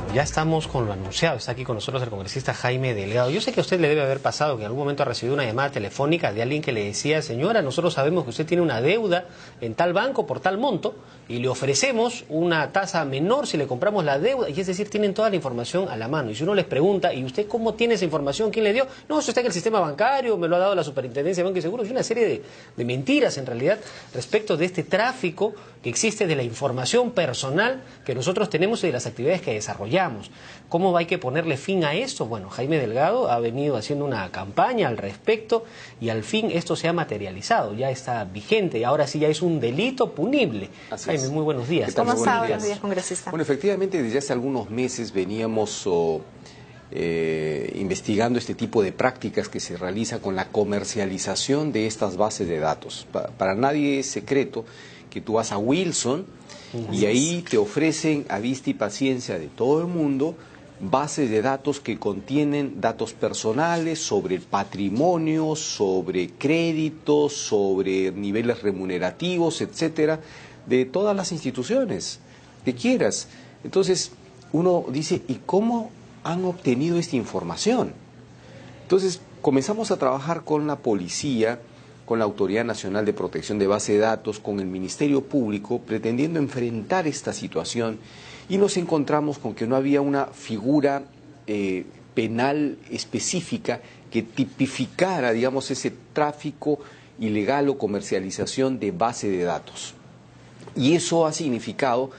Bueno, ya estamos con lo anunciado. Está aquí con nosotros el congresista Jaime Delgado. Yo sé que a usted le debe haber pasado que en algún momento ha recibido una llamada telefónica de alguien que le decía: señora, nosotros sabemos que usted tiene una deuda en tal banco por tal monto y le ofrecemos una tasa menor si le compramos la deuda. Y es decir, tienen toda la información a la mano. Y si uno les pregunta: ¿y usted cómo tiene esa información? ¿Quién le dio? No, eso está en el sistema bancario, me lo ha dado la Superintendencia de Banco y Seguros. Y una serie de mentiras, en realidad, respecto de este tráfico que existe de la información personal que nosotros tenemos y de las actividades que desarrollamos. ¿Cómo hay que ponerle fin a esto? Bueno, Jaime Delgado ha venido haciendo una campaña al respecto y al fin esto se ha materializado, ya está vigente y ahora sí ya es un delito punible. Así Jaime, es. muy buenos días. ¿Cómo está? Buenos días, congresista. Bueno, efectivamente, desde hace algunos meses veníamos investigando este tipo de prácticas que se realiza con la comercialización de estas bases de datos. Para nadie es secreto que tú vas a Wilson y ahí te ofrecen a vista y paciencia de todo el mundo bases de datos que contienen datos personales sobre el patrimonio, sobre créditos, sobre niveles remunerativos, etcétera, de todas las instituciones que quieras. Entonces uno dice: ¿y cómo han obtenido esta información? Entonces comenzamos a trabajar con la policía, con la Autoridad Nacional de Protección de Base de Datos, con el Ministerio Público, pretendiendo enfrentar esta situación, y nos encontramos con que no había una figura penal específica que tipificara, digamos, ese tráfico ilegal o comercialización de base de datos. Y eso ha significado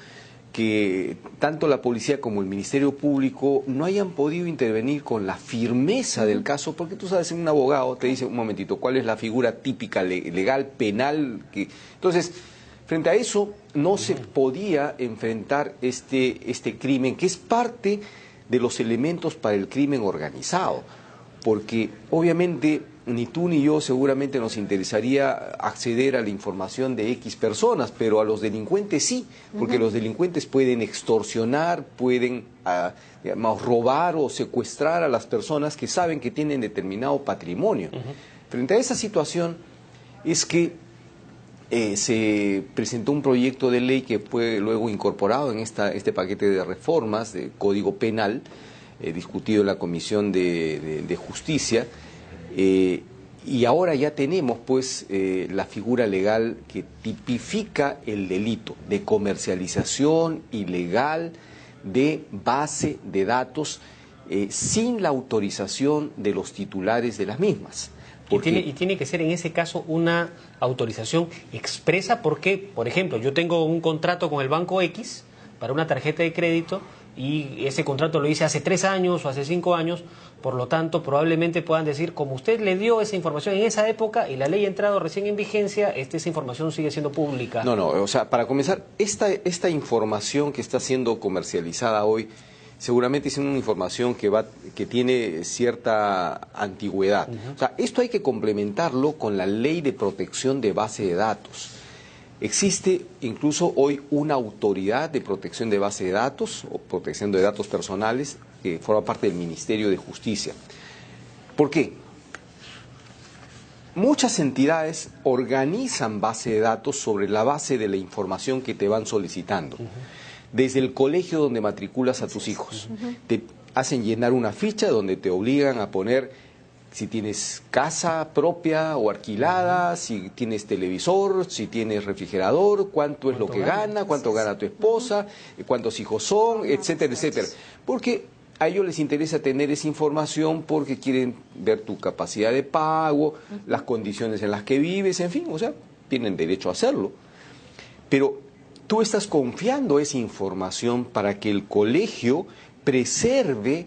que tanto la policía como el Ministerio Público no hayan podido intervenir con la firmeza del caso, porque tú sabes, un abogado te dice: un momentito, ¿cuál es la figura típica legal, penal? Entonces, frente a eso, no se podía enfrentar este crimen, que es parte de los elementos para el crimen organizado, porque obviamente ni tú ni yo seguramente nos interesaría acceder a la información de X personas, pero a los delincuentes sí, porque los delincuentes pueden extorsionar, pueden digamos, robar o secuestrar a las personas que saben que tienen determinado patrimonio. Frente a esa situación es que se presentó un proyecto de ley que fue luego incorporado en este paquete de reformas de Código Penal, discutido en la Comisión de Justicia, y ahora ya tenemos pues la figura legal que tipifica el delito de comercialización ilegal de base de datos sin la autorización de los titulares de las mismas. Y tiene que ser en ese caso una autorización expresa porque, por ejemplo, yo tengo un contrato con el banco X para una tarjeta de crédito y ese contrato lo hice hace 3 años o hace 5 años, por lo tanto probablemente puedan decir: como usted le dio esa información en esa época y la ley ha entrado recién en vigencia, esa información sigue siendo pública. No, o sea, para comenzar, esta información que está siendo comercializada hoy seguramente es una información que tiene cierta antigüedad. O sea, esto hay que complementarlo con la Ley de Protección de Base de Datos. Existe incluso hoy una autoridad de protección de base de datos o protección de datos personales que forma parte del Ministerio de Justicia. ¿Por qué? Muchas entidades organizan base de datos sobre la base de la información que te van solicitando. Desde el colegio donde matriculas a tus hijos, te hacen llenar una ficha donde te obligan a poner si tienes casa propia o alquilada, si tienes televisor, si tienes refrigerador, cuánto es lo que gana, cuánto gana tu esposa, cuántos hijos son, etcétera, etcétera. Porque a ellos les interesa tener esa información porque quieren ver tu capacidad de pago, las condiciones en las que vives, en fin, o sea, tienen derecho a hacerlo. Pero tú estás confiando esa información para que el colegio preserve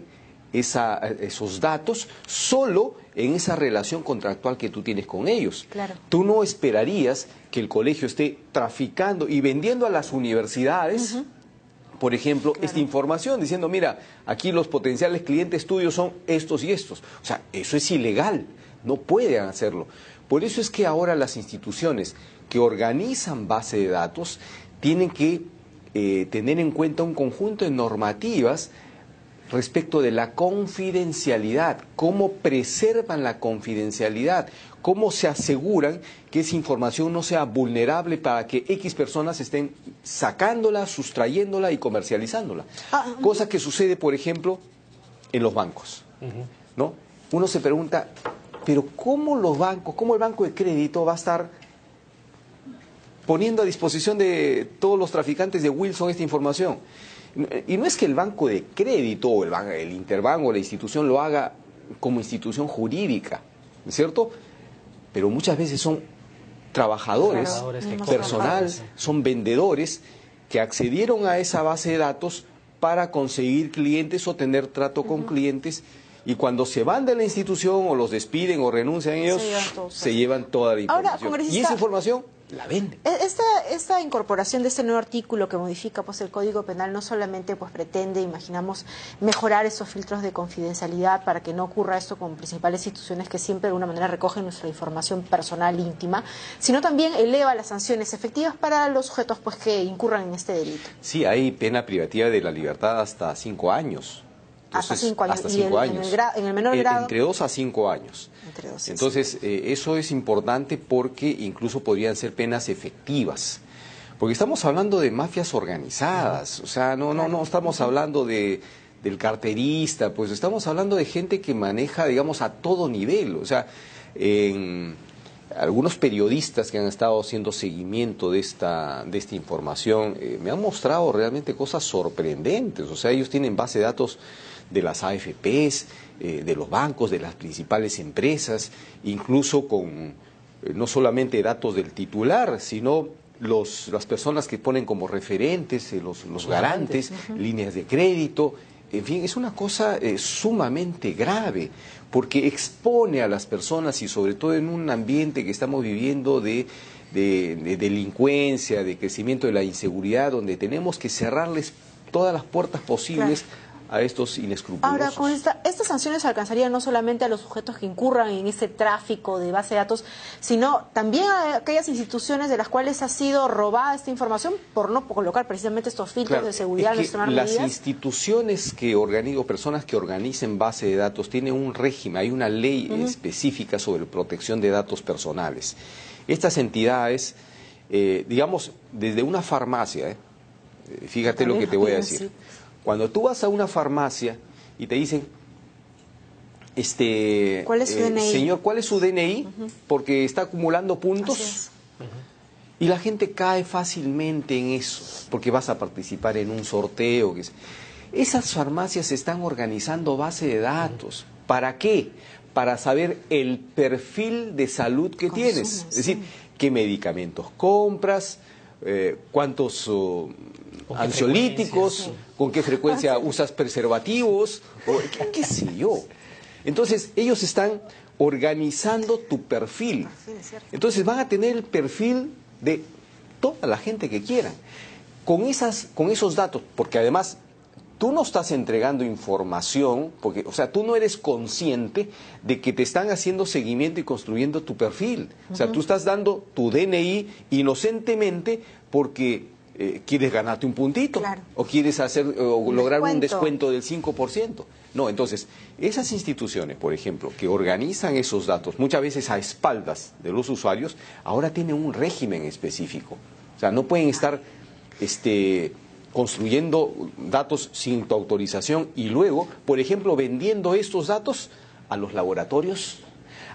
esos datos solo en esa relación contractual que tú tienes con ellos. Claro. Tú no esperarías que el colegio esté traficando y vendiendo a las universidades, por ejemplo, esta información, diciendo: mira, aquí los potenciales clientes tuyos son estos y estos. O sea, eso es ilegal, no pueden hacerlo. Por eso es que ahora las instituciones que organizan base de datos tienen que tener en cuenta un conjunto de normativas respecto de la confidencialidad, cómo preservan la confidencialidad, ¿cómo se aseguran que esa información no sea vulnerable para que X personas estén sacándola, sustrayéndola y comercializándola? Cosa que sucede, por ejemplo, en los bancos, ¿no? Uno se pregunta, pero ¿cómo los bancos, cómo el banco de crédito va a estar poniendo a disposición de todos los traficantes de Wilson esta información? Y no es que el banco de crédito o el interbanco o la institución lo haga como institución jurídica, ¿no es cierto? Pero muchas veces son trabajadores, personal, son vendedores que accedieron a esa base de datos para conseguir clientes o tener trato con clientes, y cuando se van de la institución o los despiden o renuncian ellos, se llevan toda la información. Ahora, y esa información la venden. Esta incorporación de este nuevo artículo que modifica pues el Código Penal no solamente pues pretende, imaginamos, mejorar esos filtros de confidencialidad para que no ocurra esto con principales instituciones que siempre de alguna manera recogen nuestra información personal íntima, sino también eleva las sanciones efectivas para los sujetos pues que incurran en este delito. Sí, hay pena privativa de la libertad hasta 5 años. Entonces, hasta 5 años. Hasta 5 años. En el menor grado. Entre 2 a 5 años. Entonces, eso es importante porque incluso podrían ser penas efectivas. Porque estamos hablando de mafias organizadas. O sea, no estamos hablando del carterista, pues estamos hablando de gente que maneja, digamos, a todo nivel. O sea, algunos periodistas que han estado haciendo seguimiento de esta información me han mostrado realmente cosas sorprendentes. O sea, ellos tienen base de datos de las AFPs, de los bancos, de las principales empresas, incluso con no solamente datos del titular, sino las personas que ponen como referentes, los garantes, líneas de crédito. En fin, es una cosa sumamente grave, porque expone a las personas, y sobre todo en un ambiente que estamos viviendo de delincuencia, de crecimiento de la inseguridad, donde tenemos que cerrarles todas las puertas posibles a estos inescrupulosos. Ahora, con estas sanciones alcanzarían no solamente a los sujetos que incurran en ese tráfico de base de datos, sino también a aquellas instituciones de las cuales ha sido robada esta información por no colocar precisamente estos filtros de seguridad, es que las instituciones o personas que organicen base de datos tienen un régimen, hay una ley específica sobre protección de datos personales. Estas entidades, digamos, desde una farmacia, fíjate lo que te voy a decir. Cuando tú vas a una farmacia y te dicen, ¿cuál es su DNI? Señor, ¿cuál es su DNI? Porque está acumulando puntos. Y la gente cae fácilmente en eso, porque vas a participar en un sorteo. Esas farmacias están organizando base de datos. ¿Para qué? Para saber el perfil de salud que tienes. Es decir, qué medicamentos compras, cuántos ansiolíticos, con qué frecuencia usas preservativos, o qué sé yo. Entonces, ellos están organizando tu perfil. Entonces, van a tener el perfil de toda la gente que quieran. Con esos datos, porque además tú no estás entregando información, porque, o sea, tú no eres consciente de que te están haciendo seguimiento y construyendo tu perfil. O sea, tú estás dando tu DNI inocentemente porque quieres ganarte un puntito, o quieres lograr un descuento del 5%. No, entonces, esas instituciones, por ejemplo, que organizan esos datos, muchas veces a espaldas de los usuarios, ahora tienen un régimen específico. O sea, no pueden estar construyendo datos sin tu autorización y luego, por ejemplo, vendiendo estos datos a los laboratorios,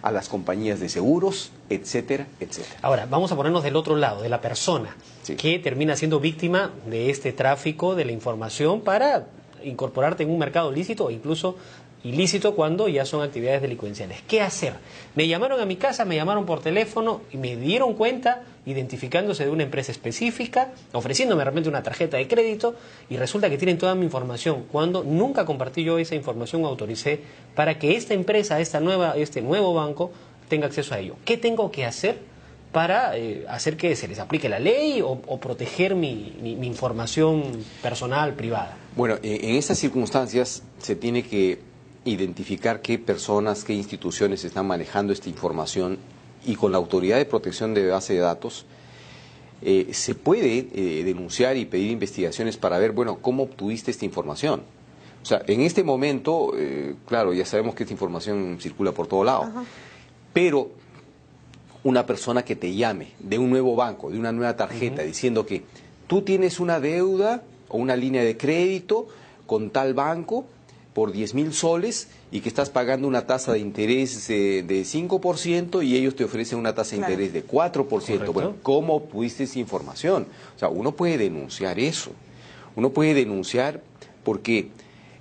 a las compañías de seguros, etcétera, etcétera. Ahora, vamos a ponernos del otro lado, de la persona que termina siendo víctima de este tráfico de la información para incorporarte en un mercado lícito o incluso ilícito cuando ya son actividades delincuenciales. ¿Qué hacer? Me llamaron a mi casa, me llamaron por teléfono y me dieron cuenta identificándose de una empresa específica, ofreciéndome de repente una tarjeta de crédito y resulta que tienen toda mi información cuando nunca compartí yo esa información o autoricé para que esta empresa, este nuevo banco tenga acceso a ello. ¿Qué tengo que hacer para hacer que se les aplique la ley o proteger mi información personal, privada? Bueno, en estas circunstancias se tiene que identificar qué personas, qué instituciones están manejando esta información, y con la Autoridad de Protección de Base de Datos se puede denunciar y pedir investigaciones para ver, bueno, cómo obtuviste esta información. O sea, en este momento, claro, ya sabemos que esta información circula por todo lado, pero una persona que te llame de un nuevo banco, de una nueva tarjeta, diciendo que tú tienes una deuda o una línea de crédito con tal banco por 10.000 soles y que estás pagando una tasa de interés de 5% y ellos te ofrecen una tasa de interés de 4%. Correcto. Bueno, ¿cómo obtuviste esa información? O sea, uno puede denunciar eso. Uno puede denunciar porque,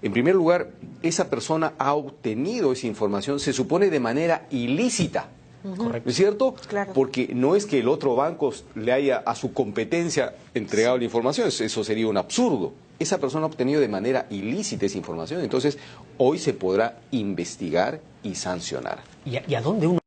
en primer lugar, esa persona ha obtenido esa información, se supone de manera ilícita. Correcto. ¿No es cierto? Claro. Porque no es que el otro banco le haya a su competencia entregado la información, eso sería un absurdo. Esa persona ha obtenido de manera ilícita esa información, entonces hoy se podrá investigar y sancionar. ¿Y a dónde uno